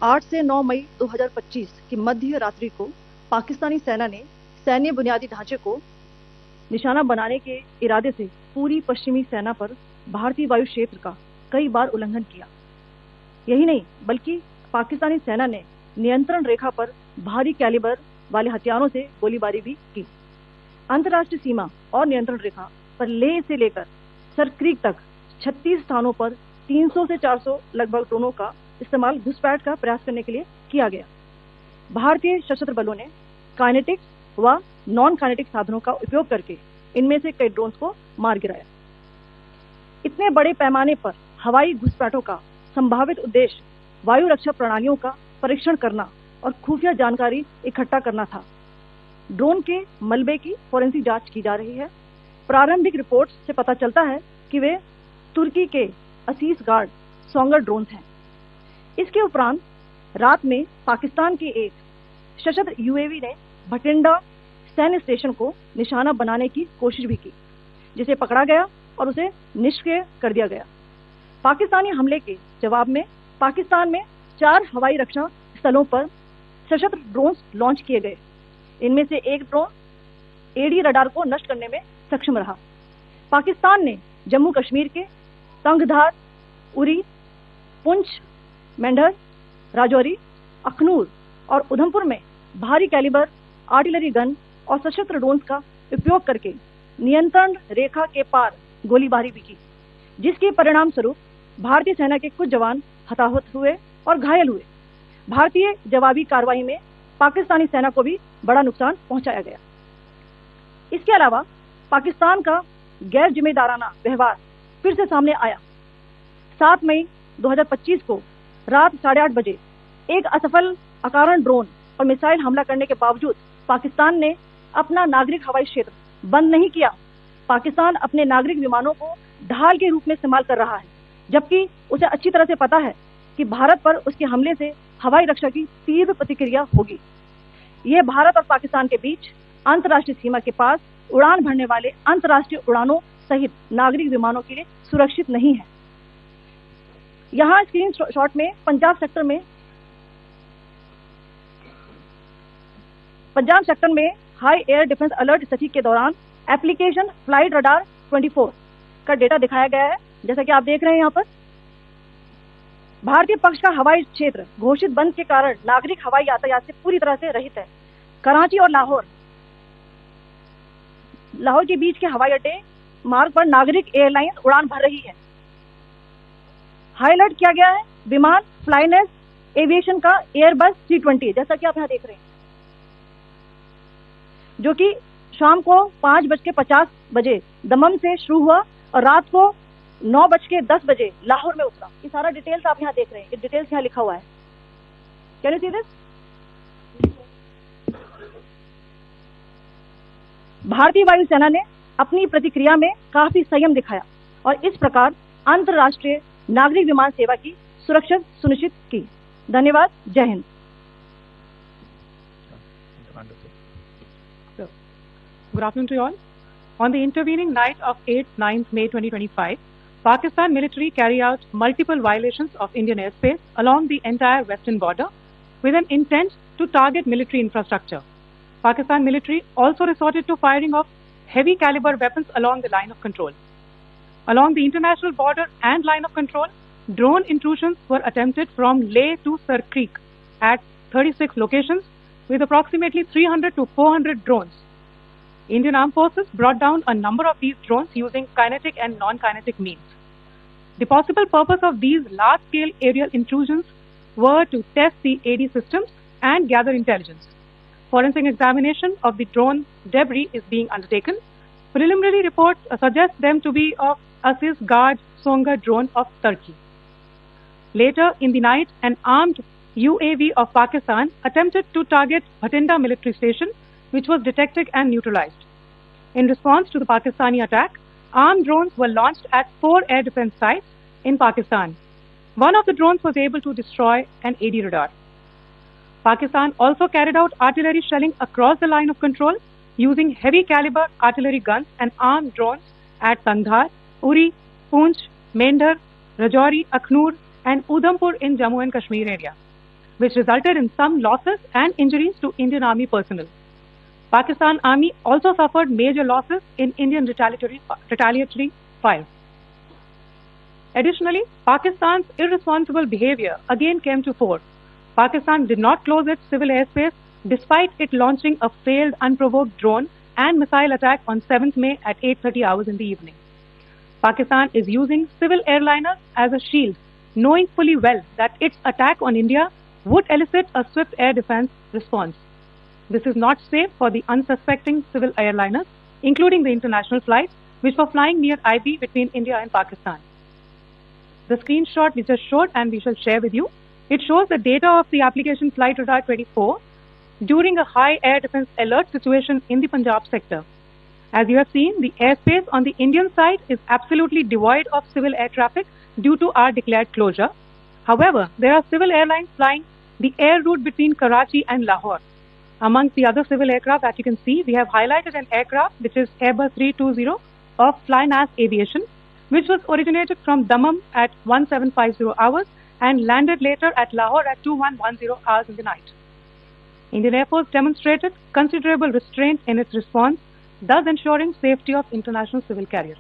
8 से 9 मई 2025 की मध्य रात्रि को पाकिस्तानी सेना ने सैन्य बुनियादी ढांचे को निशाना बनाने के इरादे से पूरी पश्चिमी सेना पर भारतीय वायु क्षेत्र का कई बार उल्लंघन किया। यही नहीं बल्कि पाकिस्तानी सेना ने नियंत्रण रेखा पर भारी कैलिबर वाले हथियारों से गोलीबारी भी की। अंतर्राष्ट्रीय सीमा और नियंत्रण रेखा पर लेह से लेकर सर क्रीक तक 36 स्थानों पर 300 से 400 लगभग ड्रोनों का इस्तेमाल घुसपैठ का प्रयास करने के लिए किया गया। भारतीय सशस्त्र बलों ने काइनेटिक व नॉन काइनेटिक साधनों का उपयोग करके इनमें से कई ड्रोन्स को मार गिराया। इतने बड़े पैमाने पर हवाई घुसपैठों का संभावित उद्देश्य वायु रक्षा प्रणालियों का परीक्षण करना और खुफिया जानकारी इकट्ठा करना था। ड्रोन के मलबे की फोरेंसिक जांच की जा रही है। प्रारंभिक रिपोर्ट से पता चलता है कि वे तुर्की के असीस गार्ड सोंगर ड्रोन्स हैं। इसके उपरांत रात में पाकिस्तान के एक सशस्त्र यूएवी ने भटिंडा सैन्य स्टेशन को निशाना बनाने की कोशिश भी की, जिसे पकड़ा गया और उसे निष्क्रिय कर दिया गया। पाकिस्तानी हमले के जवाब में पाकिस्तान में 4 हवाई रक्षा स्थलों पर सशस्त्र ड्रोन्स लॉन्च किए गए। इनमें से एक ड्रोन एडी रडार को नष्ट करने में सक्षम रहा। पाकिस्तान ने जम्मू कश्मीर के तंगधार, उरी, पुंछ, मेंढर, राजौरी, अखनूर और उधमपुर में भारी कैलिबर आर्टिलरी गन और सशस्त्र ड्रोन्स का उपयोग करके नियंत्रण रेखा के पार गोलीबारी भी की, जिसके परिणाम स्वरूप भारतीय सेना के कुछ जवान हताहत हुए और घायल हुए। भारतीय जवाबी कार्रवाई में पाकिस्तानी सेना को भी बड़ा नुकसान पहुंचाया गया। इसके अलावा पाकिस्तान का गैर जिम्मेदाराना व्यवहार फिर से सामने आया। 7 मई 2025 को रात 8:30 बजे एक असफल अकारण ड्रोन और मिसाइल हमला करने के बावजूद पाकिस्तान ने अपना नागरिक हवाई क्षेत्र बंद नहीं किया। पाकिस्तान अपने नागरिक विमानों को ढाल के रूप में इस्तेमाल कर रहा है, जबकि उसे अच्छी तरह से पता है कि भारत पर उसके हमले से हवाई रक्षा की तीव्र प्रतिक्रिया होगी। यह भारत और पाकिस्तान के बीच अंतर्राष्ट्रीय सीमा के पास उड़ान भरने वाले अंतर्राष्ट्रीय उड़ानों सहित नागरिक विमानों के लिए सुरक्षित नहीं है। यहाँ स्क्रीन शॉट में पंजाब सेक्टर में हाई एयर डिफेंस अलर्ट स्थिति के दौरान एप्लीकेशन फ्लाइट रडार 24 का डेटा दिखाया गया है। जैसा कि आप देख रहे हैं यहाँ पर भारतीय पक्ष का हवाई क्षेत्र घोषित बंद के कारण नागरिक हवाई यातायात से पूरी तरह से रहित है। कराची और लाहौर के बीच के हवाई अड्डे मार्ग पर नागरिक एयरलाइंस उड़ान भर रही है। हाईलाइट किया गया है विमान फ्लाइनेस एविएशन का एयरबस 320, जैसा कि आप यहाँ देख रहे हैं, जो कि शाम को 5:50 बजे दमम से शुरू हुआ और रात को 9:10 बजे लाहौर में उतरा। ये सारा डिटेल्स आप यहाँ देख रहे हैं। ये डिटेल्स यहाँ लिखा हुआ है। Can you see this? भारतीय वायुसेना ने अपनी प्रतिक्रिया में काफी संयम दिखाया और इस प्रकार अंतर्राष्ट्रीय नागरिक विमान सेवा की सुरक्षा सुनिश्चित की। धन्यवाद। जय Hind. Good afternoon to you all. On the intervening night of 8-9 May 2025, Pakistan military carried out multiple violations of Indian airspace along the entire western border with an intent to target military infrastructure. Pakistan military also resorted to firing of heavy caliber weapons along the line of control. Along the international border and line of control, drone intrusions were attempted from Leh to Sar Creek at 36 locations with approximately 300 to 400 drones. Indian Armed Forces brought down a number of these drones using kinetic and non-kinetic means. The possible purpose of these large-scale aerial intrusions were to test the AD systems and gather intelligence. Forensic examination of the drone debris is being undertaken. Preliminary reports suggest them to be of Aziz Guard Songa drone of Turkey. Later in the night, an armed UAV of Pakistan attempted to target Bhatinda military station, which was detected and neutralized. In response to the Pakistani attack, armed drones were launched at 4 air defense sites in Pakistan. One of the drones was able to destroy an AD radar. Pakistan also carried out artillery shelling across the line of control using heavy caliber artillery guns and armed drones at Tangdhar, Uri, Poonch, Mendhar, Rajouri, Akhnoor and Udhampur in Jammu and Kashmir area. which resulted in some losses and injuries to Indian Army personnel. Pakistan Army also suffered major losses in Indian retaliatory fire. Additionally, Pakistan's irresponsible behavior again came to fore. Pakistan did not close its civil airspace despite it launching a failed unprovoked drone and missile attack on 7th May at 8:30 hours in the evening. Pakistan is using civil airliners as a shield, knowing fully well that its attack on India would elicit a swift air defense response. This is not safe for the unsuspecting civil airliners, including the international flights, which were flying near IB between India and Pakistan. The screenshot we just showed and we shall share with you, it shows the data of the application Flight Radar 24 during a high air defense alert situation in the Punjab sector. As you have seen, the airspace on the Indian side is absolutely devoid of civil air traffic due to our declared closure. However, there are civil airlines flying the air route between Karachi and Lahore. Amongst the other civil aircraft that you can see, we have highlighted an aircraft which is Airbus 320 of Flynas Aviation, which was originated from Dammam at 1750 hours and landed later at Lahore at 2110 hours in the night. Indian Air Force demonstrated considerable restraint in its response, thus ensuring safety of international civil carriers.